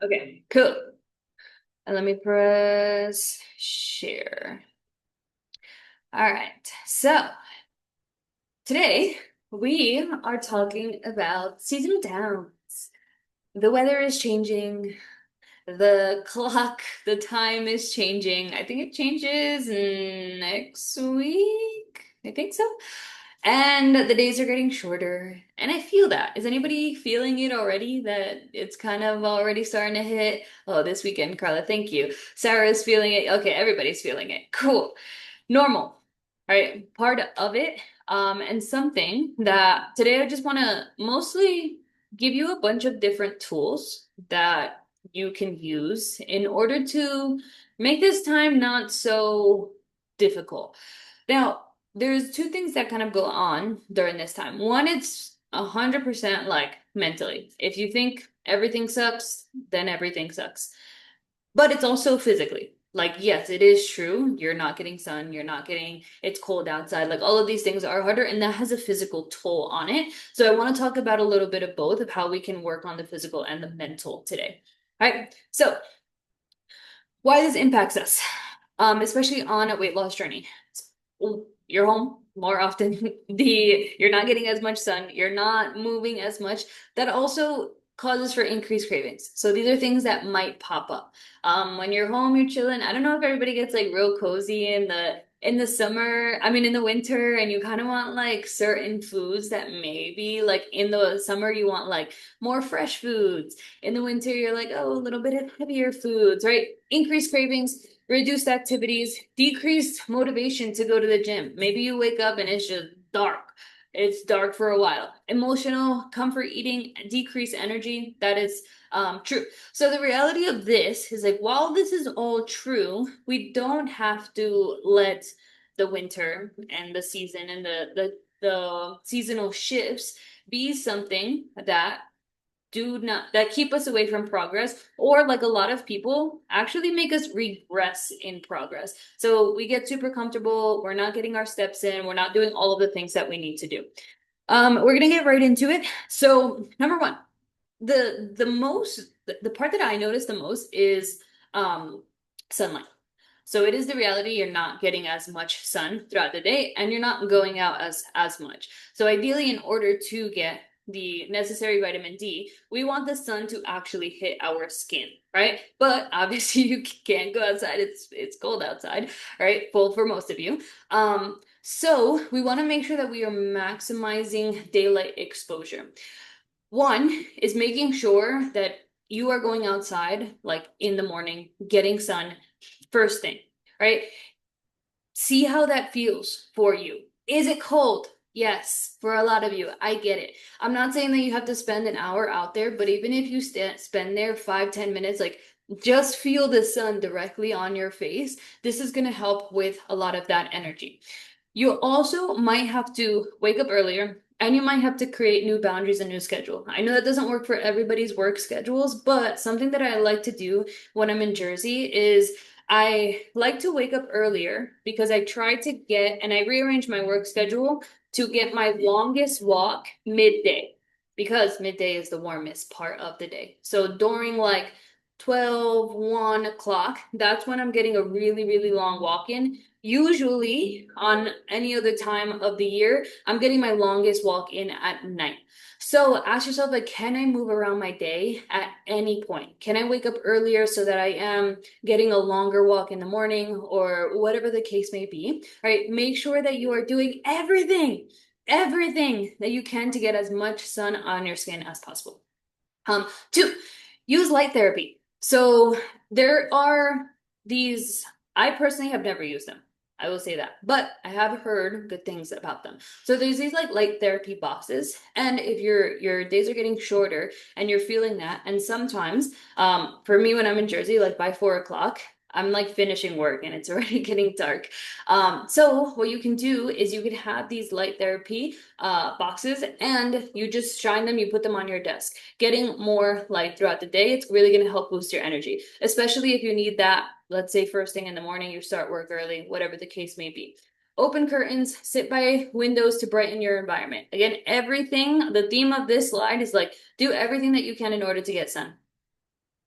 Okay, cool. And let me press share. All right. So today we are talking about seasonal downs. The weather is changing. The clock, the time is changing. I think it changes next week. I think so. And the days are getting shorter. And I feel that. Is anybody feeling it already? That it's kind of already starting to hit? Oh, this weekend, Carla, thank you. Sarah's feeling it. Okay, everybody's feeling it. Cool. Normal. All right, part of it. And something that today I just want to mostly give you a bunch of different tools that you can use in order to make this time not so difficult. Now, there's two things that kind of go on during this time. One, it's 100% like mentally. If you think everything sucks, then everything sucks. But it's also physically. Like, yes, it is true. You're not getting sun. You're not getting, it's cold outside. Like, all of these things are harder, and that has a physical toll on it. So, I want to talk about a little bit of both of how we can work on the physical and the mental today. All right. So, why this impacts us, especially on a weight loss journey. You're home more often. You're not getting as much sun. You're not moving as much. That also causes for increased cravings. So these are things that might pop up. When you're home, you're chilling. I don't know if everybody gets like real cozy in the summer, I mean in the winter, and you kind of want like certain foods that maybe like in the summer you want like more fresh foods. In the winter, you're like, oh, a little bit of heavier foods, right? Increased cravings, reduced activities, decreased motivation to go to the gym. Maybe you wake up and it's just dark. It's dark for a while. Emotional, comfort eating, decreased energy. That is true. So the reality of this is like, while this is all true, we don't have to let the winter and the season and the seasonal shifts be something that do not that keep us away from progress, or like a lot of people actually make us regress in progress. So we get super comfortable, we're not getting our steps in, we're not doing all of the things that we need to do. We're gonna get right into it. So number one, the part that I notice the most is sunlight. So it is the reality, you're not getting as much sun throughout the day and you're not going out as much. So ideally, in order to get the necessary vitamin D, we want the sun to actually hit our skin, right? But obviously you can't go outside. It's cold outside, right? Full for most of you. So we want to make sure that we are maximizing daylight exposure. One is making sure that you are going outside like in the morning, getting sun first thing, right? See how that feels for you. Is it cold? Yes, for a lot of you, I get it. I'm not saying that you have to spend an hour out there, but even if you spend there 5, 10 minutes, like just feel the sun directly on your face, this is going to help with a lot of that energy. You also might have to wake up earlier and you might have to create new boundaries and new schedule. I know that doesn't work for everybody's work schedules, but something that I like to do when I'm in Jersey is I like to wake up earlier because I try to get and I rearrange my work schedule to get my longest walk midday because midday is the warmest part of the day. So during like 12, 1 o'clock, that's when I'm getting a really, really long walk in. Usually, on any other time of the year, I'm getting my longest walk in at night. So ask yourself, like, can I move around my day at any point? Can I wake up earlier so that I am getting a longer walk in the morning or whatever the case may be? All right, make sure that you are doing everything that you can to get as much sun on your skin as possible. Two, use light therapy. So there are these, I personally have never used them. I will say that, but I have heard good things about them. So there's these like light therapy boxes, and if your days are getting shorter and you're feeling that, and sometimes, for me when I'm in Jersey, like by 4 o'clock, I'm like finishing work and it's already getting dark. So what you can do is you can have these light therapy boxes, and you just shine them, you put them on your desk. Getting more light throughout the day, it's really going to help boost your energy, especially if you need that. Let's say first thing in the morning, you start work early, whatever the case may be. Open curtains, sit by windows to brighten your environment. Again, everything, the theme of this slide is like do everything that you can in order to get sun.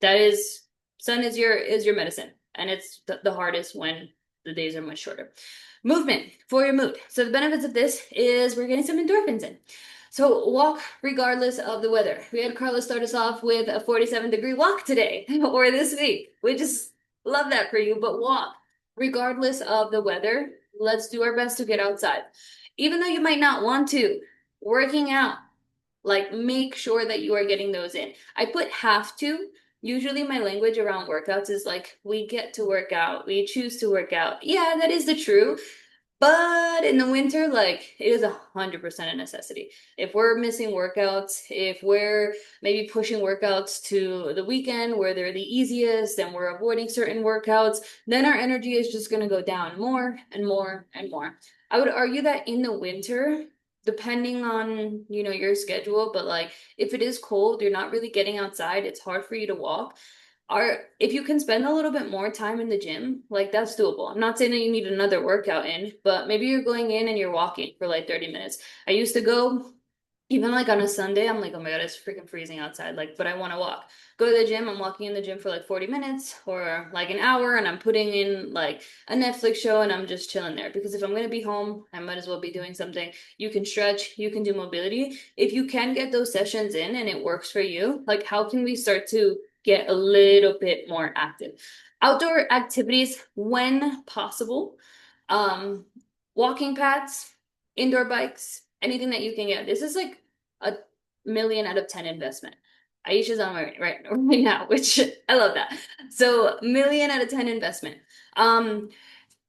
That is, sun is your medicine, and it's the hardest when the days are much shorter. Movement for your mood. So the benefits of this is we're getting some endorphins in. So walk regardless of the weather. We had Carlos start us off with a 47-degree walk today or this week. We just love that for you, but walk regardless of the weather. Let's do our best to get outside. Even though you might not want to, working out, like make sure that you are getting those in. I put have to. Usually my language around workouts is like, we get to work out, we choose to work out. Yeah, that is the true. But in the winter, like it is 100% a necessity. If we're missing workouts, if we're maybe pushing workouts to the weekend where they're the easiest and we're avoiding certain workouts, then our energy is just going to go down more and more and more. I would argue that in the winter, depending on, your schedule, but like if it is cold, you're not really getting outside, it's hard for you to walk. If you can spend a little bit more time in the gym, like that's doable. I'm not saying that you need another workout in, but maybe you're going in and you're walking for like 30 minutes. I used to go even like on a Sunday, I'm like, oh my God, it's freaking freezing outside. Like, but I want to walk. Go to the gym. I'm walking in the gym for like 40 minutes or like an hour, and I'm putting in like a Netflix show and I'm just chilling there. Because if I'm going to be home, I might as well be doing something. You can stretch, you can do mobility. If you can get those sessions in and it works for you, like, how can we start to get a little bit more active? Outdoor activities when possible. Um, Walking paths, indoor bikes, anything that you can get. This is like a million out of 10 investment. Aisha's on right now, which I love that. So million out of 10 investment. Um,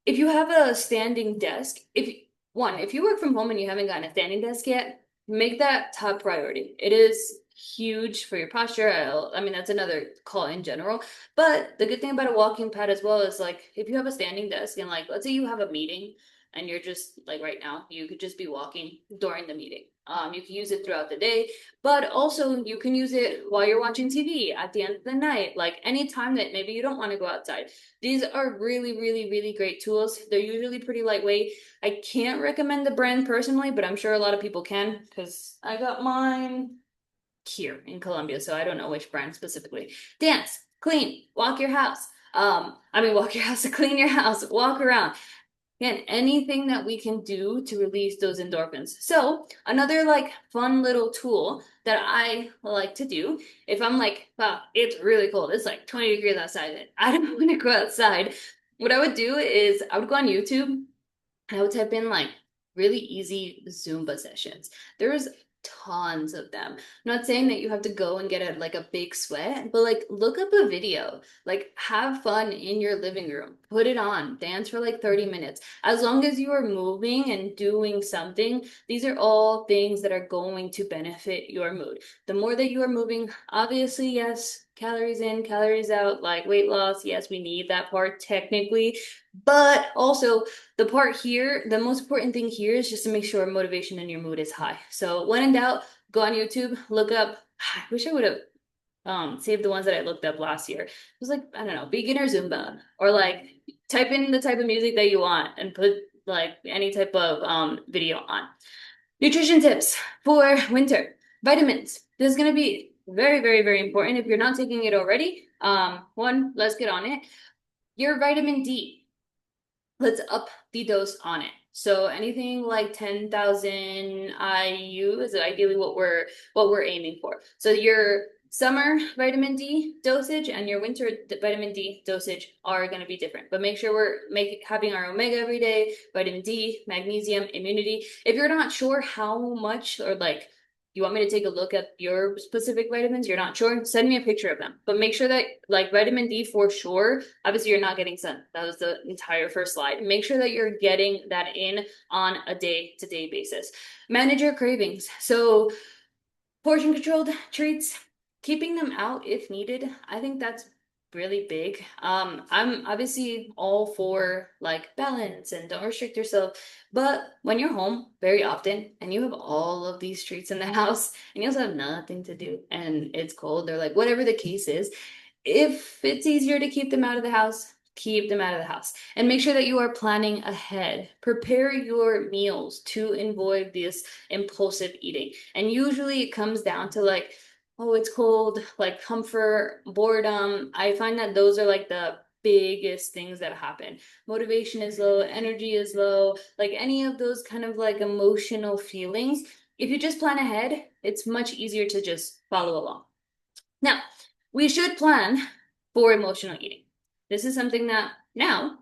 if you have a standing desk, if you work from home and you haven't gotten a standing desk yet, make that top priority. It is huge for your posture. I mean, that's another call in general. But the good thing about a walking pad as well is like if you have a standing desk and like let's say you have a meeting and you're just like right now, you could just be walking during the meeting. You can use it throughout the day, but also you can use it while you're watching TV at the end of the night, like any time that maybe you don't want to go outside. These are really, really, really great tools. They're usually pretty lightweight. I can't recommend the brand personally, but I'm sure a lot of people can because I got mine here in Colombia, so I don't know which brand specifically. Dance, clean, walk your house. Walk your house, clean your house, walk around. Again, anything that we can do to release those endorphins. So another like fun little tool that I like to do if I'm like, wow, it's really cold. It's like 20 degrees outside. And I don't want to go outside. What I would do is I would go on YouTube and I would type in like really easy Zumba sessions. There's tons of them. I'm not saying that you have to go and get a big sweat, but like look up a video. Like have fun in your living room. Put it on. Dance for like 30 minutes. As long as you are moving and doing something, these are all things that are going to benefit your mood. The more that you are moving, obviously, yes, calories in, calories out, like weight loss, yes, we need that part technically, but also the part here, the most important thing here is just to make sure motivation in your mood is high. So when in doubt, go on YouTube, look up. I wish I would have saved the ones that I looked up last year. It was like, I don't know, beginner Zumba, or like type in the type of music that you want and put like any type of video on. Nutrition tips for winter. Vitamins. This is going to be very, very, very important if you're not taking it already. One, let's get on it. Your vitamin D, let's up the dose on it. So anything like 10,000 IU is ideally what we're aiming for. So your summer vitamin D dosage and your winter vitamin D dosage are going to be different. But make sure we're having our omega every day, vitamin D, magnesium, immunity. If you're not sure how much or like you want me to take a look at your specific vitamins, you're not sure, send me a picture of them. But make sure that like vitamin D for sure, obviously you're not getting sun. That was the entire first slide. Make sure that you're getting that in on a day-to-day basis. Manage your cravings. So portion controlled treats, keeping them out if needed. I think that's really big. I'm obviously all for like balance and don't restrict yourself. But when you're home very often and you have all of these treats in the house and you also have nothing to do and it's cold or like whatever the case is, if it's easier to keep them out of the house, keep them out of the house and make sure that you are planning ahead. Prepare your meals to avoid this impulsive eating. And usually it comes down to like oh, it's cold, like comfort, boredom. I find that those are like the biggest things that happen. Motivation is low, energy is low, like any of those kind of like emotional feelings. If you just plan ahead, it's much easier to just follow along. Now, we should plan for emotional eating. This is something that now,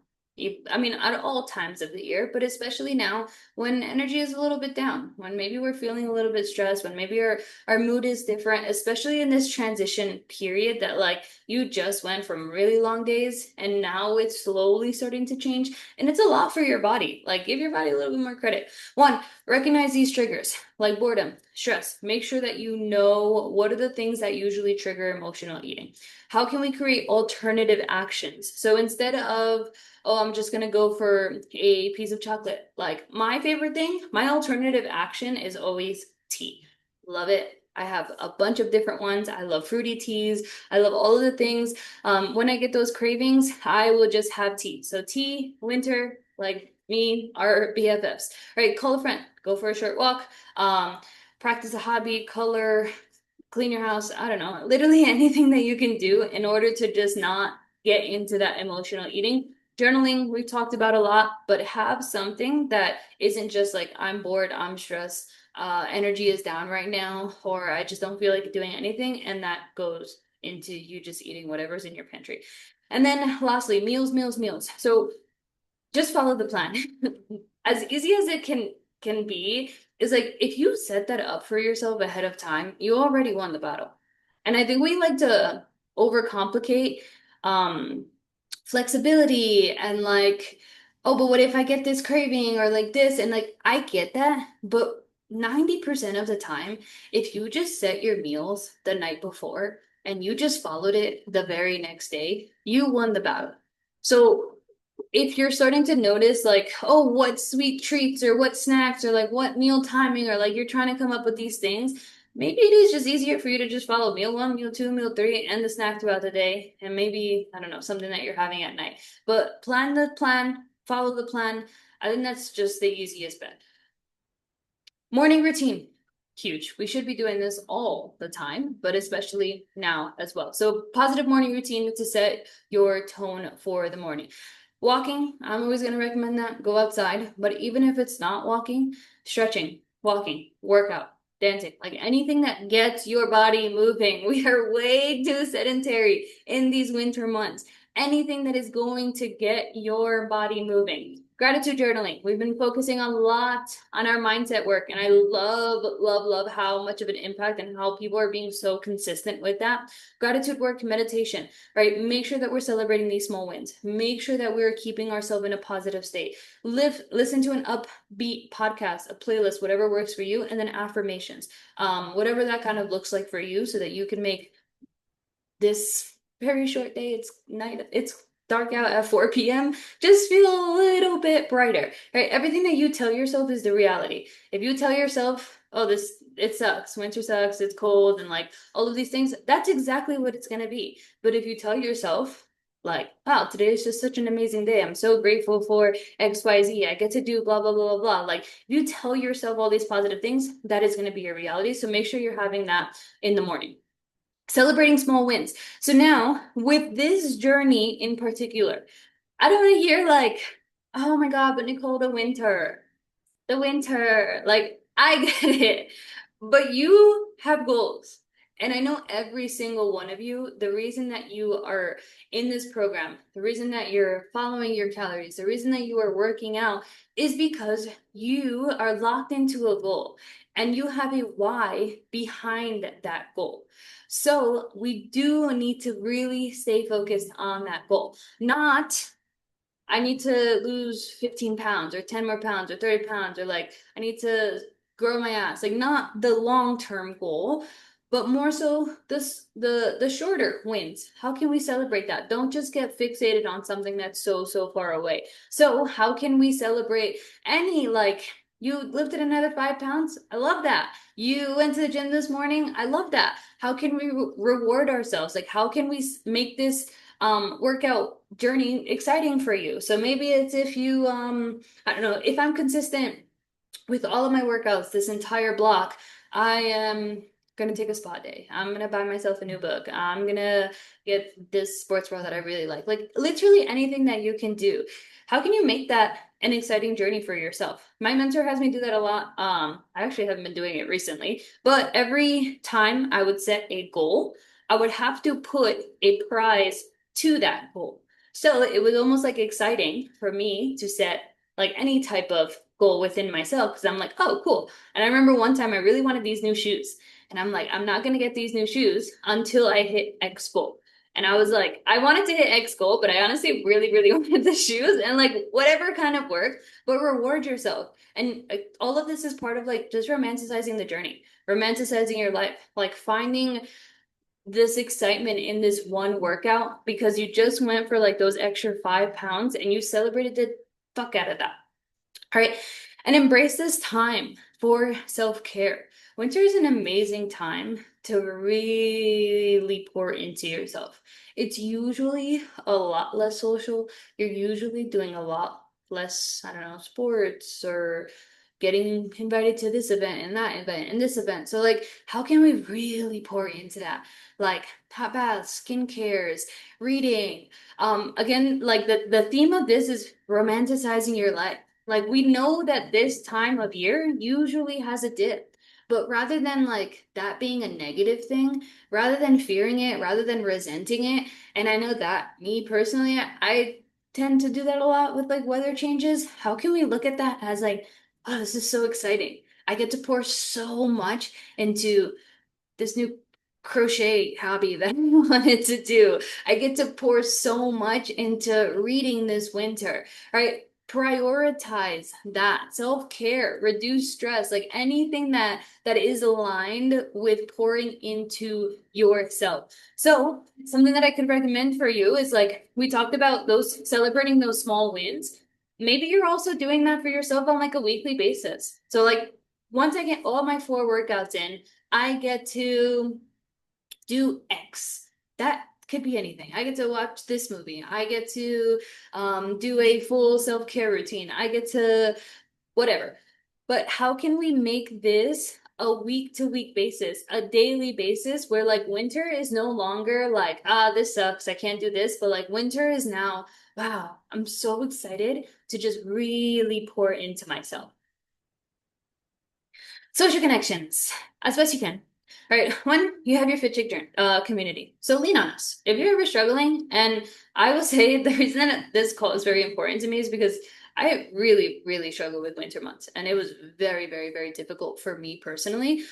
I mean, at all times of the year, but especially now when energy is a little bit down, when maybe we're feeling a little bit stressed, when maybe our mood is different, especially in this transition period that like you just went from really long days and now it's slowly starting to change. And it's a lot for your body. Like, give your body a little bit more credit. One, recognize these triggers like boredom, stress. Make sure that you know what are the things that usually trigger emotional eating. How can we create alternative actions? So instead of, oh, I'm just gonna go for a piece of chocolate, like my favorite thing, my alternative action is always tea. Love it. I have a bunch of different ones. I love fruity teas. I love all of the things. When I get those cravings, I will just have tea. So tea, winter, like me, are BFFs. All right, call a friend, go for a short walk, um, practice a hobby, color, clean your house. I don't know, literally anything that you can do in order to just not get into that emotional eating. Journaling, we've talked about a lot, but have something that isn't just like, I'm bored, I'm stressed, energy is down right now, or I just don't feel like doing anything. And that goes into you just eating whatever's in your pantry. And then lastly, meals, meals, meals. So just follow the plan. As easy as it can be, is like if you set that up for yourself ahead of time, you already won the battle. And I think we like to overcomplicate um flexibility and like, oh, but what if I get this craving or like this? And like I get that, but 90% of the time, if you just set your meals the night before and you just followed it the very next day, you won the battle. So if you're starting to notice like, oh, what sweet treats or what snacks or like what meal timing or like you're trying to come up with these things, maybe it is just easier for you to just follow meal one, meal two, meal three, and the snack throughout the day. And maybe, I don't know, something that you're having at night. But plan the plan, follow the plan. I think that's just the easiest bet. Morning routine, huge. We should be doing this all the time, but especially now as well. So, positive morning routine to set your tone for the morning. Walking, I'm always going to recommend that. Go outside, but even if it's not walking, stretching, walking, workout, dancing, like anything that gets your body moving. We are way too sedentary in these winter months. Anything that is going to get your body moving. Gratitude journaling. We've been focusing a lot on our mindset work, and I love, love, love how much of an impact and how people are being so consistent with that. Gratitude work, meditation, right? Make sure that we're celebrating these small wins. Make sure that we're keeping ourselves in a positive state. Listen to an upbeat podcast, a playlist, whatever works for you, and then affirmations. Whatever that kind of looks like for you, so that you can make this very short day, it's night, it's dark out at 4 p.m., just feel a little bit brighter, right? Everything that you tell yourself is the reality. If you tell yourself, oh, this, it sucks, winter sucks, it's cold, and like all of these things, that's exactly what it's going to be. But if you tell yourself, like, wow, today is just such an amazing day, I'm so grateful for XYZ, I get to do blah, blah, blah, blah, blah. Like, if you tell yourself all these positive things, that is going to be your reality. So make sure you're having that in the morning. Celebrating small wins. So now, with this journey in particular, I don't want to hear like, oh my God, but Nicole, the winter, like, I get it. But you have goals. And I know every single one of you, the reason that you are in this program, the reason that you're following your calories, the reason that you are working out is because you are locked into a goal and you have a why behind that goal. So we do need to really stay focused on that goal, not I need to lose 15 pounds or 10 more pounds or 30 pounds or like I need to grow my ass. Like not the long-term goal, but more so the shorter wins. How can we celebrate that? Don't just get fixated on something that's so far away. So how can we celebrate any like you lifted another 5 pounds? I love that. You went to the gym this morning. I love that. How can we reward ourselves? Like how can we make this workout journey exciting for you? So maybe it's if you I don't know, if I'm consistent with all of my workouts this entire block, I am gonna take a spa day. I'm gonna buy myself a new book. I'm gonna get this sports bra that I really like. Like literally anything that you can do. How can you make that an exciting journey for yourself? My mentor has me do that a lot. I actually haven't been doing it recently, but every time I would set a goal, I would have to put a prize to that goal. So it was almost like exciting for me to set like any type of goal within myself because I'm like, oh, cool. And I remember one time I really wanted these new shoes. And I'm like, I'm not going to get these new shoes until I hit X goal. And I was like, I wanted to hit X goal, but I honestly really, really wanted the shoes and like whatever kind of work, but reward yourself. And all of this is part of like just romanticizing the journey, romanticizing your life, like finding this excitement in this one workout because you just went for like those extra 5 pounds and you celebrated the fuck out of that. All right. And embrace this time for self-care. Winter is an amazing time to really pour into yourself. It's usually a lot less social. You're usually doing a lot less, I don't know, sports or getting invited to this event and that event and this event. So like, how can we really pour into that? Like hot baths, skincares, reading. Again, like the theme of this is romanticizing your life. Like we know that this time of year usually has a dip. But rather than like that being a negative thing, rather than fearing it, rather than resenting it, and I know that me personally, I tend to do that a lot with like weather changes. How can we look at that as like, oh, this is so exciting. I get to pour so much into this new crochet hobby that I wanted to do. I get to pour so much into reading this winter, right? Prioritize that self-care, reduce stress, like anything that is aligned with pouring into yourself. So, something that I could recommend for you is like we talked about those celebrating those small wins. Maybe you're also doing that for yourself on like a weekly basis. So like once I get all my 4 workouts in, I get to do X. That could be anything. I get to watch this movie. I get to do a full self-care routine. I get to whatever. But how can we make this a week to week basis, a daily basis where like winter is no longer like, this sucks. I can't do this. But like winter is now, wow, I'm so excited to just really pour into myself. Social connections, as best you can. All right, one, you have your Fit Chick community. So lean on us. If you're ever struggling, and I will say the reason that this call is very important to me is because I really, really struggle with winter months. And it was very, very, very difficult for me personally.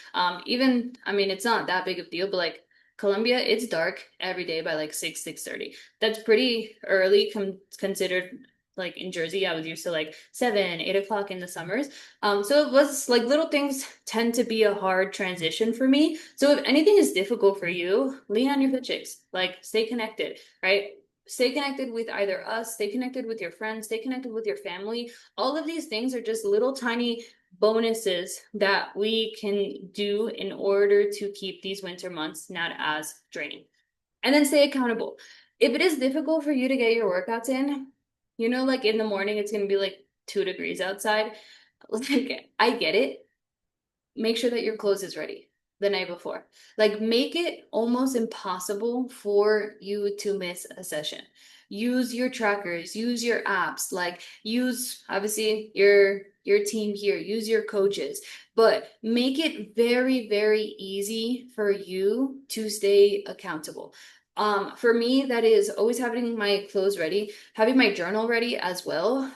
Even, I mean, it's not that big of a deal, but like Colombia, it's dark every day by like 6:30. That's pretty early considered like in Jersey. I was used to like 7, 8 o'clock in the summers. So it was like little things tend to be a hard transition for me. So if anything is difficult for you, lean on your Fit Chicks. Like stay connected, right? Stay connected with either us, stay connected with your friends, stay connected with your family. All of these things are just little tiny bonuses that we can do in order to keep these winter months not as draining. And then stay accountable. If it is difficult for you to get your workouts in, like in the morning, it's going to be like 2 degrees outside. Like, I get it. Make sure that your clothes is ready the night before. Like, make it almost impossible for you to miss a session. Use your trackers, use your apps, like use obviously your team here, use your coaches, but make it very, very easy for you to stay accountable. For me, that is always having my clothes ready, having my journal ready as well.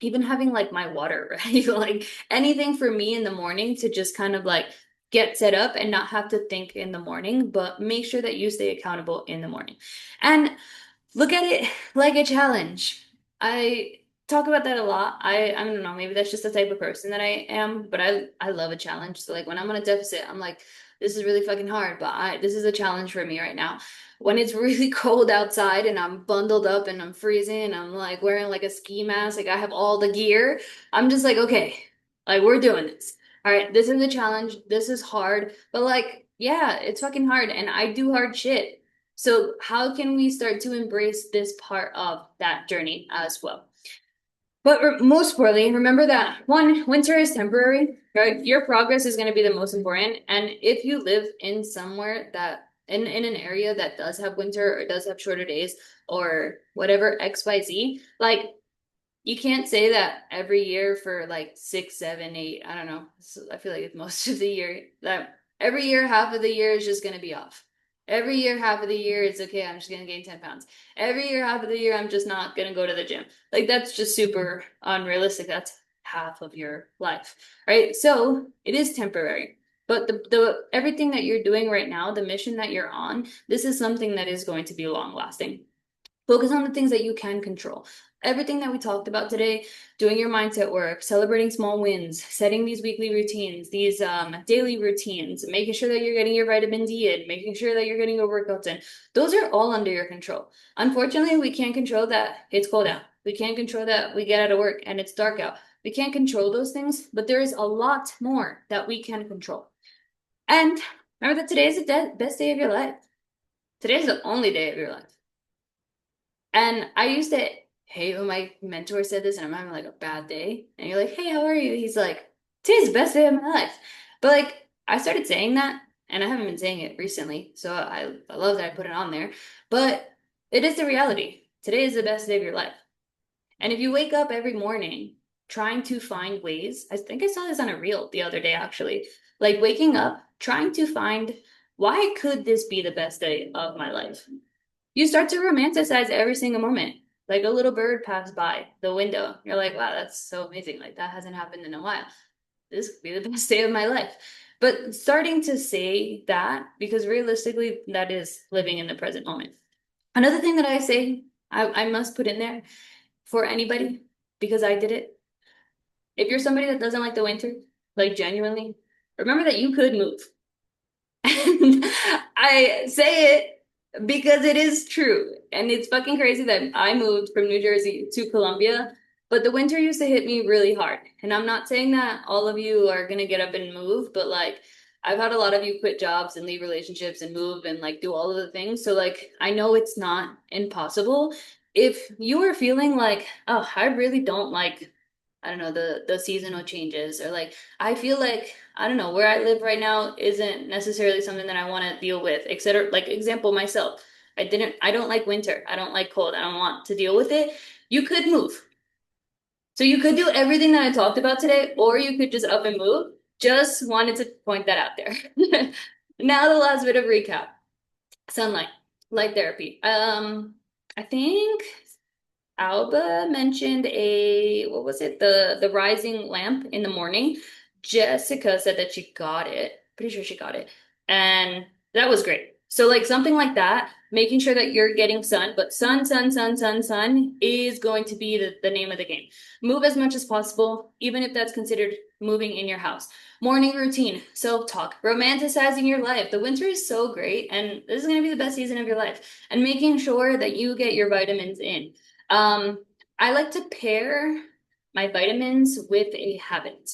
Even having like my water ready, like anything for me in the morning to just kind of like get set up and not have to think in the morning, but make sure that you stay accountable in the morning. And look at it like a challenge. I talk about that a lot. I don't know, maybe that's just the type of person that I am, but I love a challenge. So like when I'm on a deficit, I'm like, this is really fucking hard, but this is a challenge for me right now. When it's really cold outside and I'm bundled up and I'm freezing and I'm like wearing like a ski mask, like I have all the gear, I'm just like, okay, like we're doing this. All right, this is a challenge. This is hard, but like, yeah, it's fucking hard and I do hard shit. So how can we start to embrace this part of that journey as well? But most importantly, remember that one, winter is temporary, right? Your progress is going to be the most important. And if you live in somewhere that in an area that does have winter or does have shorter days or whatever XYZ, like you can't say that every year for like 6, 7, 8, I don't know. I feel like it's most of the year that every year, half of the year is just going to be off. Every year, half of the year, it's okay. I'm just going to gain 10 pounds. Every year, half of the year, I'm just not going to go to the gym. Like that's just super unrealistic. That's half of your life, right? So it is temporary. But the everything that you're doing right now, the mission that you're on, this is something that is going to be long lasting. Focus on the things that you can control. Everything that we talked about today, doing your mindset work, celebrating small wins, setting these weekly routines, these daily routines, making sure that you're getting your vitamin D in, making sure that you're getting your workouts in. Those are all under your control. Unfortunately, we can't control that it's cold out. We can't control that we get out of work and it's dark out. We can't control those things, but there is a lot more that we can control. And remember that today is the best day of your life. Today is the only day of your life. And I used to hate when my mentor said this and I'm having like a bad day. And you're like, hey, how are you? He's like, today's the best day of my life. But like, I started saying that and I haven't been saying it recently. So I love that I put it on there. But it is the reality. Today is the best day of your life. And if you wake up every morning trying to find ways, I think I saw this on a reel the other day actually, like waking up, trying to find why could this be the best day of my life? You start to romanticize every single moment. Like a little bird passed by the window. You're like, wow, that's so amazing. Like that hasn't happened in a while. This could be the best day of my life. But starting to say that, because realistically, that is living in the present moment. Another thing that I say, I must put in there for anybody, because I did it. If you're somebody that doesn't like the winter, like genuinely, remember that you could move. And I say it because it is true. And it's fucking crazy that I moved from New Jersey to Columbia, but the winter used to hit me really hard. And I'm not saying that all of you are gonna get up and move, but like I've had a lot of you quit jobs and leave relationships and move and like do all of the things. So like I know it's not impossible. If you are feeling like, oh, I really don't like, I don't know, the seasonal changes, or like I feel like, I don't know, where I live right now isn't necessarily something that I want to deal with, etc. Like example myself. I don't like winter. I don't like cold. I don't want to deal with it. You could move. So you could do everything that I talked about today, or you could just up and move. Just wanted to point that out there. Now the last bit of recap. Sunlight, light therapy. I think Alba mentioned what was it? The rising lamp in the morning. Jessica said that she got it. Pretty sure she got it. And that was great. So like something like that, making sure that you're getting sun, but sun is going to be the name of the game. Move as much as possible, even if that's considered moving in your house. Morning routine, self-talk, romanticizing your life. The winter is so great, and this is going to be the best season of your life. And making sure that you get your vitamins in. Um, I like to pair my vitamins with a habit.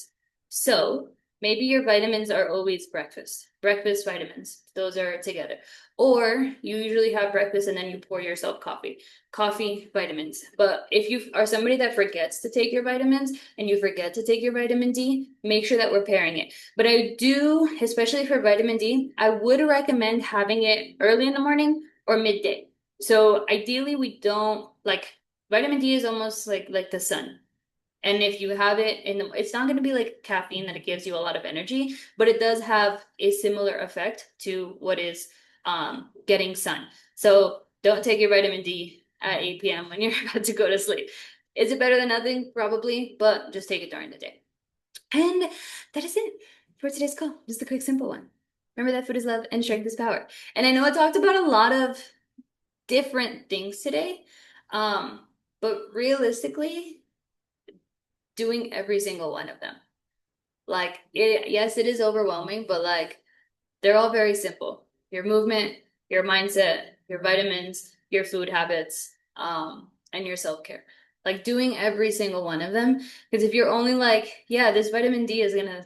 So maybe your vitamins are always breakfast vitamins. Those are together. Or you usually have breakfast and then you pour yourself coffee, vitamins. But if you are somebody that forgets to take your vitamins and you forget to take your vitamin D, make sure that we're pairing it. But I do, especially for vitamin D, I would recommend having it early in the morning or midday. So ideally, we don't like vitamin D is almost like the sun. And if you have it in it's not going to be like caffeine that it gives you a lot of energy, but it does have a similar effect to what is getting sun. So don't take your vitamin D at 8 p.m. when you're about to go to sleep. Is it better than nothing? Probably, but just take it during the day. And that is it for today's call. Just a quick, simple one. Remember that food is love and strength is power. And I know I talked about a lot of different things today. But realistically, doing every single one of them. Like yes, it is overwhelming, but like they're all very simple. Your movement, your mindset, your vitamins, your food habits, and your self-care. Like doing every single one of them. Because if you're only like, yeah, this vitamin D is gonna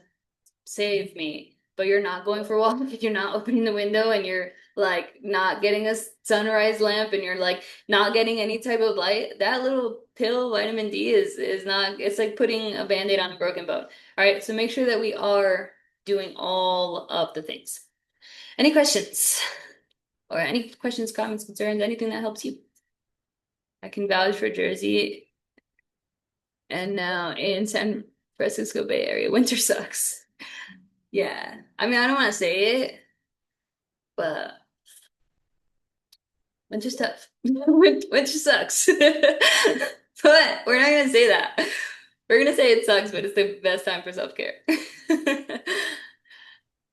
save me, but you're not going for a walk, you're not opening the window, and you're like not getting a sunrise lamp, and you're like not getting any type of light, that little pill vitamin D is not, it's like putting a band-aid on a broken bone. All right, so make sure that we are doing all of the things. Any questions? Or any questions, comments, concerns, anything that helps you? I can vouch for Jersey and now in San Francisco Bay Area. Winter sucks. Yeah. I mean, I don't want to say it, but winter's tough. Winter sucks. But we're not gonna say that. We're gonna say it sucks, but it's the best time for self-care.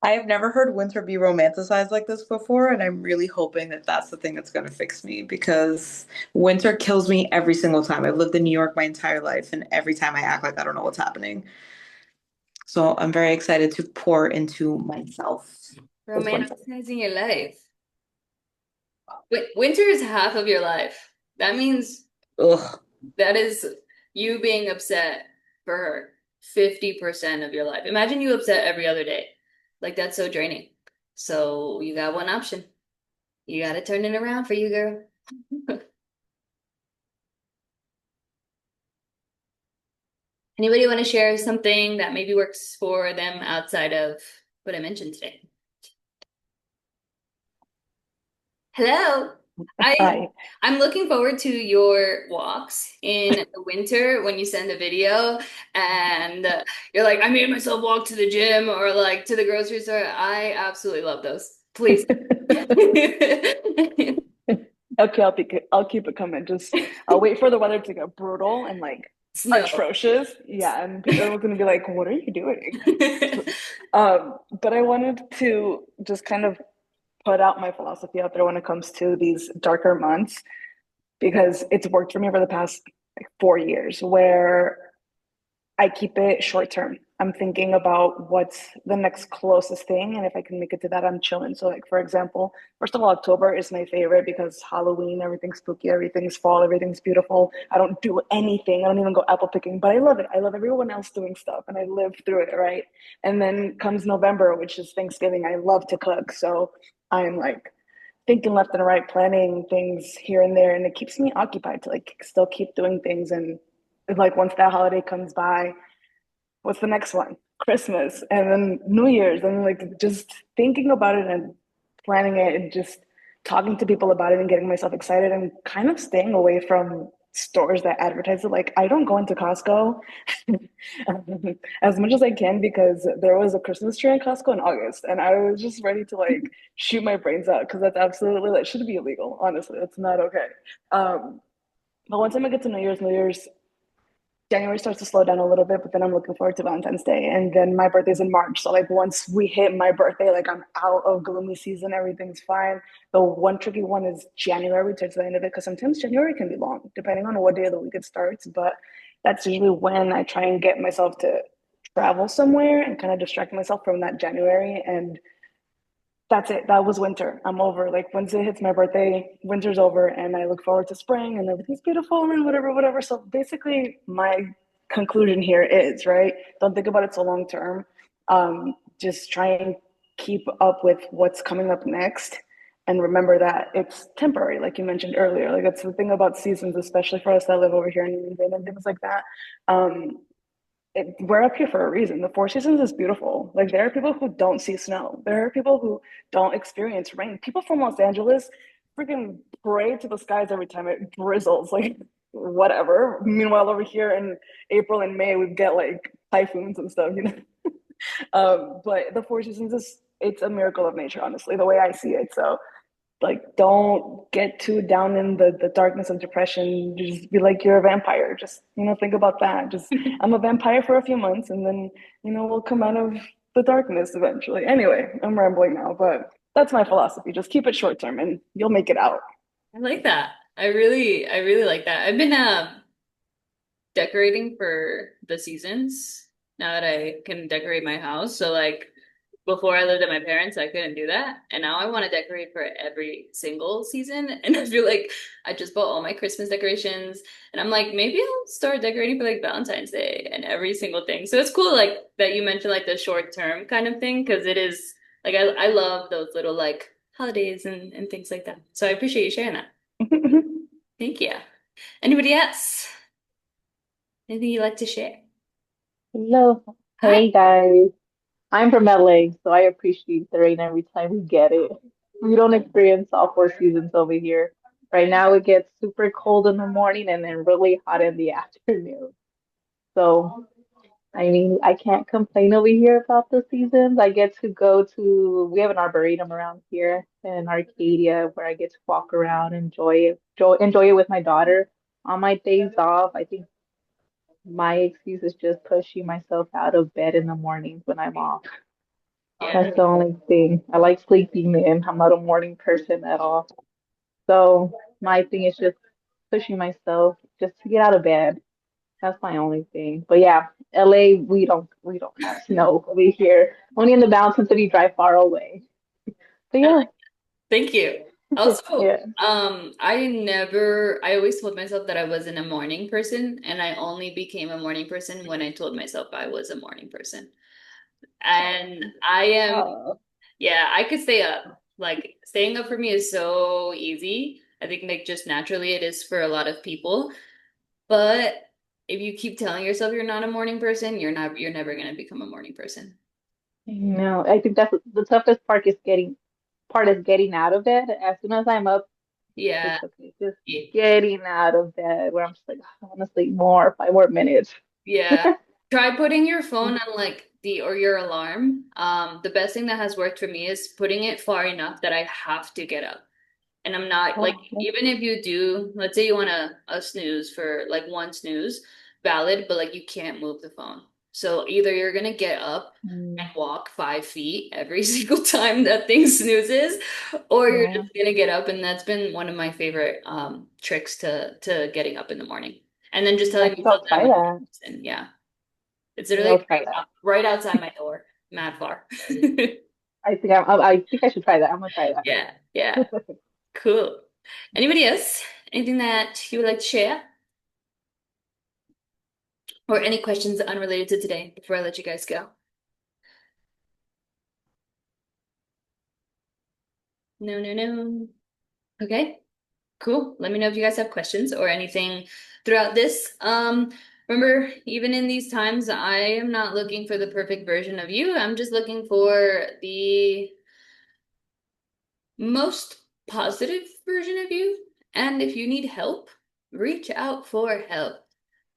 I have never heard winter be romanticized like this before, and I'm really hoping that that's the thing that's going to fix me because winter kills me every single time. I've lived in New York my entire life, and every time I act like I don't know what's happening. So I'm very excited to pour into myself this winter. Romanticizing your life. Winter is half of your life. That means Ugh. that is you being upset for 50% of your life. Imagine you upset every other day. Like that's so draining. So you got one option. You got to turn it around for you, girl. Anybody want to share something that maybe works for them outside of what I mentioned today? Hello. I Hi. I'm looking forward to your walks in the winter when you send a video and you're like, I made myself walk to the gym or like to the grocery store. I absolutely love those. Please. Okay, I'll keep it coming. Just I'll wait for the weather to get brutal and like Snow. atrocious. Yeah, and people are gonna be like, "What are you doing?" But I wanted to just kind of put out my philosophy out there when it comes to these darker months because it's worked for me for the past like 4 years, where I keep it short term. I'm thinking about what's the next closest thing, and if I can make it to that, I'm chilling. So, like for example, first of all, October is my favorite because Halloween, everything's spooky, everything's fall, everything's beautiful. I don't do anything. I don't even go apple picking, but I love it. I love everyone else doing stuff, and I live through it, right? And then comes November, which is Thanksgiving. I love to cook, so I'm like thinking left and right, planning things here and there, and it keeps me occupied to like still keep doing things. And like once that holiday comes by, what's the next one? Christmas, and then New Year's, and like just thinking about it and planning it and just talking to people about it and getting myself excited and kind of staying away from stores that advertise it. Like I don't go into Costco as much as I can because there was a Christmas tree in Costco in August and I was just ready to like shoot my brains out because that's absolutely that should be illegal. Honestly, it's not okay. Um, but once I get to New Year's January starts to slow down a little bit, but then I'm looking forward to Valentine's Day. And then my birthday's in March. So like once we hit my birthday, like I'm out of gloomy season, everything's fine. The one tricky one is January towards the end of it, because sometimes January can be long, depending on what day of the week it starts. But that's usually when I try and get myself to travel somewhere and kind of distract myself from that January. And that's it. That was winter. I'm over. Like once it hits my birthday, winter's over, and I look forward to spring, and everything's beautiful and whatever, whatever. So basically, my conclusion here is right. Don't think about it so long term. Just try and keep up with what's coming up next, and remember that it's temporary, like you mentioned earlier. Like that's the thing about seasons, especially for us that live over here in New England and things like that. Um, we're up here for a reason. The Four Seasons is beautiful. Like there are people who don't see snow. There are people who don't experience rain. People from Los Angeles freaking pray to the skies every time it drizzles. Like whatever. Meanwhile, over here in April and May, we get like typhoons and stuff. You know. But the Four Seasons is it's a miracle of nature, honestly, the way I see it. So like don't get too down in the darkness of depression. Just be like you're a vampire. Just think about that. Just I'm a vampire for a few months and then we'll come out of the darkness eventually. Anyway, I'm rambling now, but that's my philosophy. Just keep it short term and you'll make it out. I like that. I really like that. I've been decorating for the seasons now that I can decorate my house. So like before I lived at my parents, I couldn't do that. And now I want to decorate for every single season. And I feel like I just bought all my Christmas decorations. And I'm like, maybe I'll start decorating for like Valentine's Day and every single thing. So it's cool like that you mentioned like the short term kind of thing, because it is like I love those little like holidays and things like that. So I appreciate you sharing that. Thank you. Anybody else? Anything you'd like to share? Hello. Hi. Hey guys. I'm from LA, so I appreciate the rain every time we get it. We don't experience all four seasons over here. Right now it gets super cold in the morning and then really hot in the afternoon. So, I mean, I can't complain over here about the seasons. I get to go to, we have an arboretum around here in Arcadia where I get to walk around, enjoy it with my daughter on my days off. I think my excuse is just pushing myself out of bed in the mornings when I'm off. Yeah. That's the only thing. I like sleeping in. I'm not a morning person at all. So my thing is just pushing myself just to get out of bed. That's my only thing. But yeah, LA, we don't have snow over here. Only in the mountains if you drive far away. But I yeah, like Thank you. Also, yeah. I always told myself that I wasn't a morning person, and I only became a morning person when I told myself I was a morning person. And I am, Oh, yeah, I could stay up. Like, staying up for me is so easy. I think, like, just naturally it is for a lot of people. But if you keep telling yourself you're not a morning person, you're never gonna become a morning person. no, I think that's the toughest part is getting out of bed. As soon as I'm up, Yeah. it's okay. Just Yeah. getting out of bed where I'm just like, I want to sleep more, 5 more minutes. Yeah. Try putting your phone on like the or your alarm. The best thing that has worked for me is putting it far enough that I have to get up. And I'm not like Oh, even if you do, let's say you want a snooze for like one snooze, valid, but like you can't move the phone. So either you're gonna get up and mm, walk 5 feet every single time that thing snoozes, or you're yeah. just gonna get up, and that's been one of my favorite tricks to getting up in the morning. And then just I telling think myself I'll that I'm try a that. person. Yeah. It's I think literally I'll try that. right outside my door, mad far. I think I should try that. I'm gonna try Yeah, yeah, that. cool. Anybody else? Anything that you would like to share? Or any questions unrelated to today before I let you guys go? No, no, no. Okay, cool. Let me know if you guys have questions or anything throughout this. Remember, even in these times, I am not looking for the perfect version of you. I'm just looking for the most positive version of you. And if you need help, reach out for help.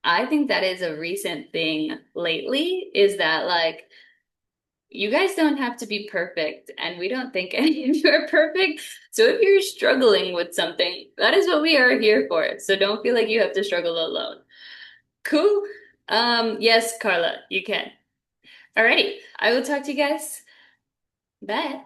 I think that is a recent thing lately, is that like you guys don't have to be perfect, and we don't think any of you are perfect. So if you're struggling with something, that is what we are here for. So don't feel like you have to struggle alone. Cool. Yes, Carla, you can. Alrighty, I will talk to you guys. Bye.